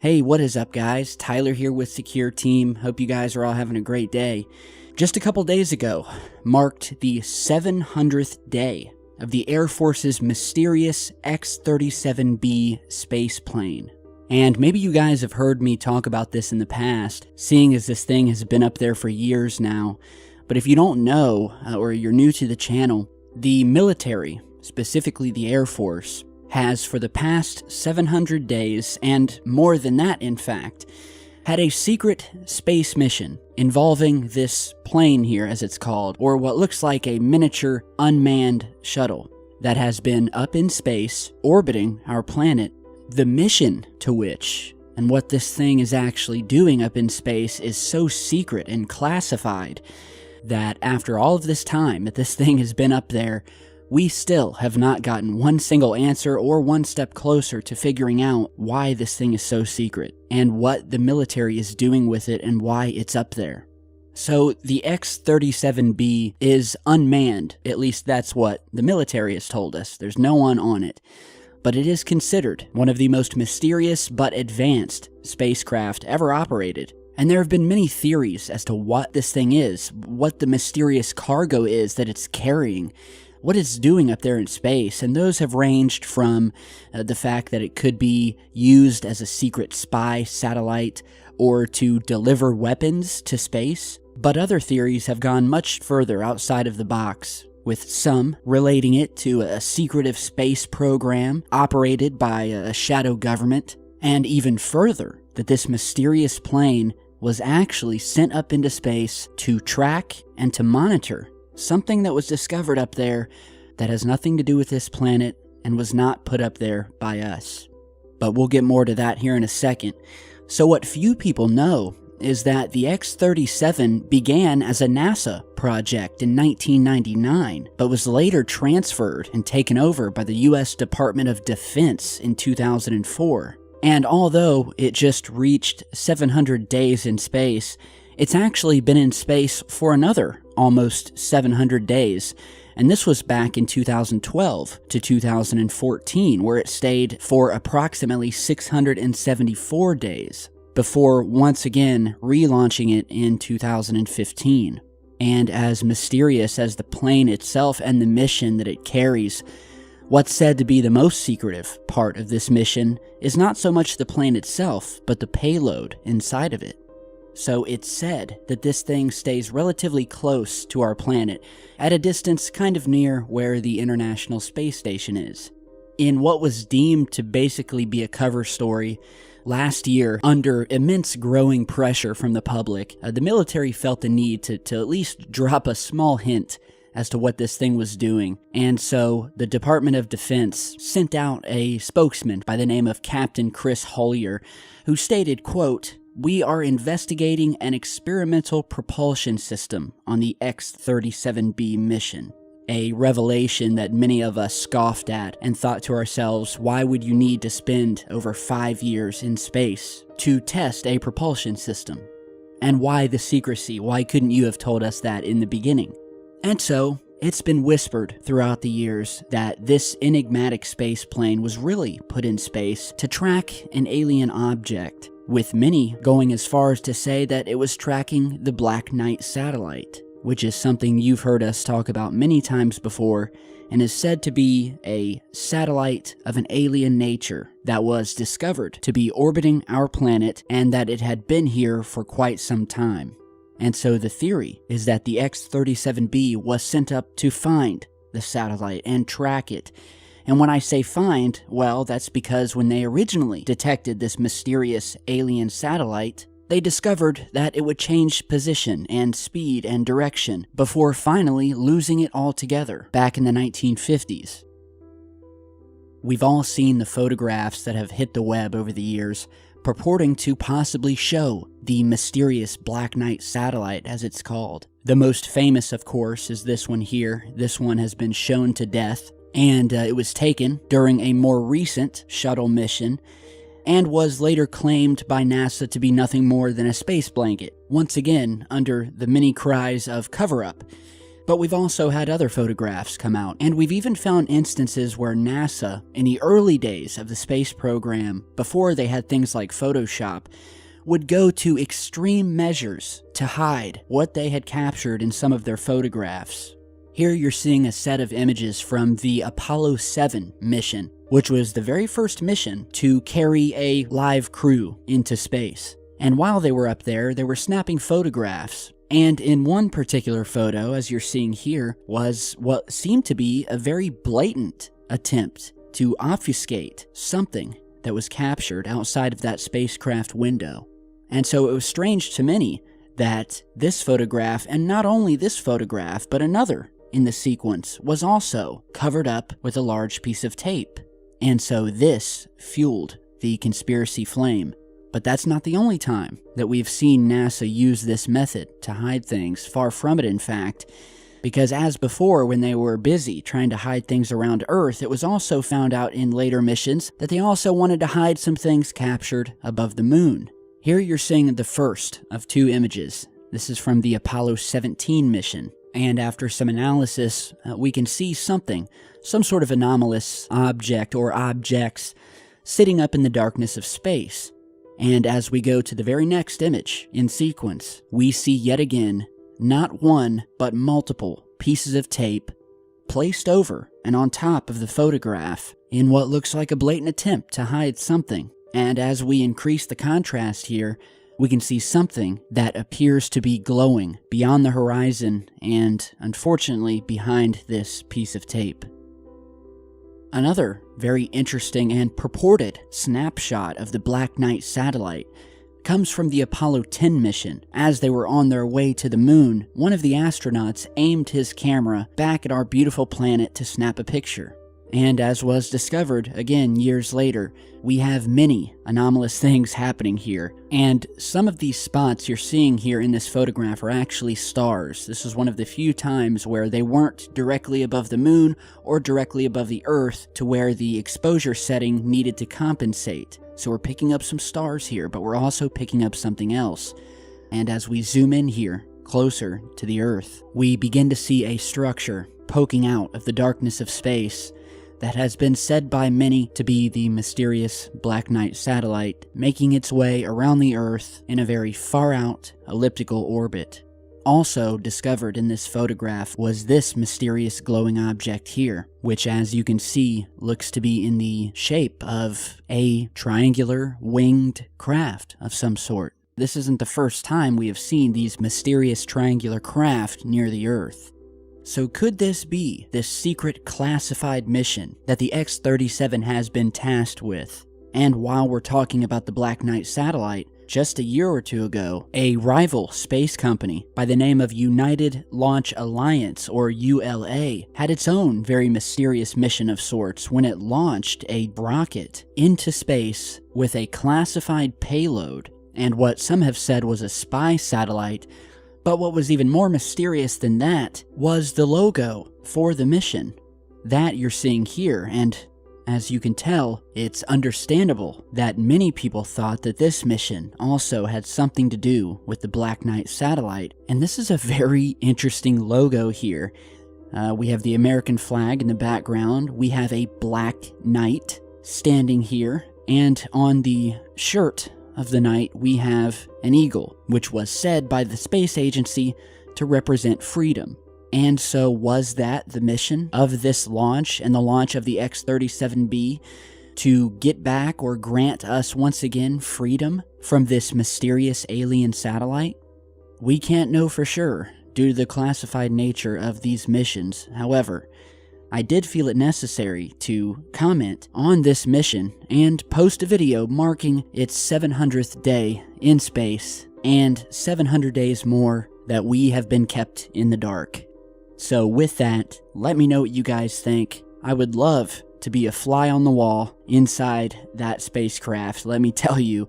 Hey, what is up, guys? Tyler here with Secure Team. Hope you guys are all having a great day. Just a couple days ago marked the 700th day of the Air Force's mysterious X-37B space plane. And maybe you guys have heard me talk about this in the past, seeing as this thing has been up there for years now. But if you don't know, or you're new to the channel, the military, specifically the Air Force, has for the past 700 days, and more than that in fact, had a secret space mission involving this plane here, as it's called, or what looks like a miniature unmanned shuttle that has been up in space, orbiting our planet. The mission to which, and what this thing is actually doing up in space, is so secret and classified that after all of this time that this thing has been up there, we still have not gotten one single answer or one step closer to figuring out why this thing is so secret and what the military is doing with it and why it's up there. So the X-37B is unmanned, at least that's what the military has told us. There's no one on it. But it is considered one of the most mysterious but advanced spacecraft ever operated. And there have been many theories as to what this thing is, what the mysterious cargo is that it's carrying, what it's doing up there in space, and those have ranged from the fact that it could be used as a secret spy satellite or to deliver weapons to space. But other theories have gone much further outside of the box, with some relating it to a secretive space program operated by a shadow government, and even further, that this mysterious plane was actually sent up into space to track and to monitor something that was discovered up there that has nothing to do with this planet and was not put up there by us. But we'll get more to that here in a second. So what few people know is that the X-37 began as a NASA project in 1999, but was later transferred and taken over by the U.S. Department of Defense in 2004. And although it just reached 700 days in space, it's actually been in space for another almost 700 days, and this was back in 2012 to 2014, where it stayed for approximately 674 days, before once again relaunching it in 2015. And as mysterious as the plane itself and the mission that it carries, what's said to be the most secretive part of this mission is not so much the plane itself, but the payload inside of it. So it's said that this thing stays relatively close to our planet, at a distance kind of near where the International Space Station is. In what was deemed to basically be a cover story, last year, under immense growing pressure from the public, the military felt the need to at least drop a small hint as to what this thing was doing. And so the Department of Defense sent out a spokesman by the name of Captain Chris Hollier, who stated, quote, "We are investigating an experimental propulsion system on the X-37B mission." A revelation that many of us scoffed at and thought to ourselves, why would you need to spend over 5 years in space to test a propulsion system? And why the secrecy? Why couldn't you have told us that in the beginning? And so, it's been whispered throughout the years that this enigmatic space plane was really put in space to track an alien object, with many going as far as to say that it was tracking the Black Knight satellite, which is something you've heard us talk about many times before, and is said to be a satellite of an alien nature that was discovered to be orbiting our planet and that it had been here for quite some time. And so the theory is that the X-37B was sent up to find the satellite and track it. And when I say find, well, that's because when they originally detected this mysterious alien satellite, they discovered that it would change position and speed and direction before finally losing it altogether back in the 1950s. We've all seen the photographs that have hit the web over the years, purporting to possibly show the mysterious Black Knight satellite, as it's called. The most famous, of course, is this one here. This one has been shown to death, and it was taken during a more recent shuttle mission, and was later claimed by NASA to be nothing more than a space blanket, once again under the many cries of cover-up. But we've also had other photographs come out, and we've even found instances where NASA, in the early days of the space program, before they had things like Photoshop, would go to extreme measures to hide what they had captured in some of their photographs. Here you're seeing a set of images from the Apollo 7 mission, which was the very first mission to carry a live crew into space. And while they were up there, they were snapping photographs. And in one particular photo, as you're seeing here, was what seemed to be a very blatant attempt to obfuscate something that was captured outside of that spacecraft window. And so it was strange to many that this photograph, and not only this photograph, but another in the sequence, was also covered up with a large piece of tape. And so this fueled the conspiracy flame. But that's not the only time that we've seen NASA use this method to hide things. Far from it, in fact, because as before, when they were busy trying to hide things around Earth, it was also found out in later missions that they also wanted to hide some things captured above the moon. Here you're seeing the first of two images. This is from the Apollo 17 mission. And after some analysis, we can see something, some sort of anomalous object or objects sitting up in the darkness of space. And as we go to the very next image in sequence, we see yet again, not one, but multiple pieces of tape placed over and on top of the photograph in what looks like a blatant attempt to hide something. And as we increase the contrast here, we can see something that appears to be glowing beyond the horizon and, unfortunately, behind this piece of tape. Another very interesting and purported snapshot of the Black Knight satellite comes from the Apollo 10 mission. As they were on their way to the moon, one of the astronauts aimed his camera back at our beautiful planet to snap a picture. And as was discovered, again, years later, we have many anomalous things happening here. And some of these spots you're seeing here in this photograph are actually stars. This is one of the few times where they weren't directly above the moon or directly above the Earth to where the exposure setting needed to compensate. So we're picking up some stars here, but we're also picking up something else. And as we zoom in here, closer to the Earth, we begin to see a structure poking out of the darkness of space that has been said by many to be the mysterious Black Knight satellite, making its way around the Earth in a very far-out elliptical orbit. Also discovered in this photograph was this mysterious glowing object here, which, as you can see, looks to be in the shape of a triangular winged craft of some sort. This isn't the first time we have seen these mysterious triangular craft near the Earth. So could this be this secret classified mission that the X-37 has been tasked with? And while we're talking about the Black Knight satellite, just a year or two ago, a rival space company by the name of United Launch Alliance, or ULA, had its own very mysterious mission of sorts when it launched a rocket into space with a classified payload and what some have said was a spy satellite. But what was even more mysterious than that was the logo for the mission. That you're seeing here, and as you can tell, it's understandable that many people thought that this mission also had something to do with the Black Knight satellite. And this is a very interesting logo here. We have the American flag in the background, we have a Black Knight standing here, and on the shirt of the knight, we have an eagle, which was said by the space agency to represent freedom. And so was that the mission of this launch and the launch of the X-37B, to get back or grant us once again freedom from this mysterious alien satellite? We can't know for sure due to the classified nature of these missions. However, I did feel it necessary to comment on this mission and post a video marking its 700th day in space and 700 days more that we have been kept in the dark. So with that, let me know what you guys think. I would love to be a fly on the wall inside that spacecraft, let me tell you.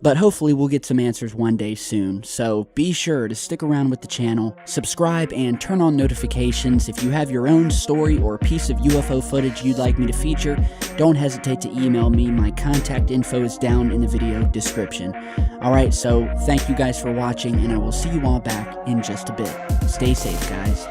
But hopefully we'll get some answers one day soon, so be sure to stick around with the channel, subscribe, and turn on notifications. If you have your own story or piece of UFO footage you'd like me to feature, don't hesitate to email me. My contact info is down in the video description. Alright, so thank you guys for watching, and I will see you all back in just a bit. Stay safe, guys.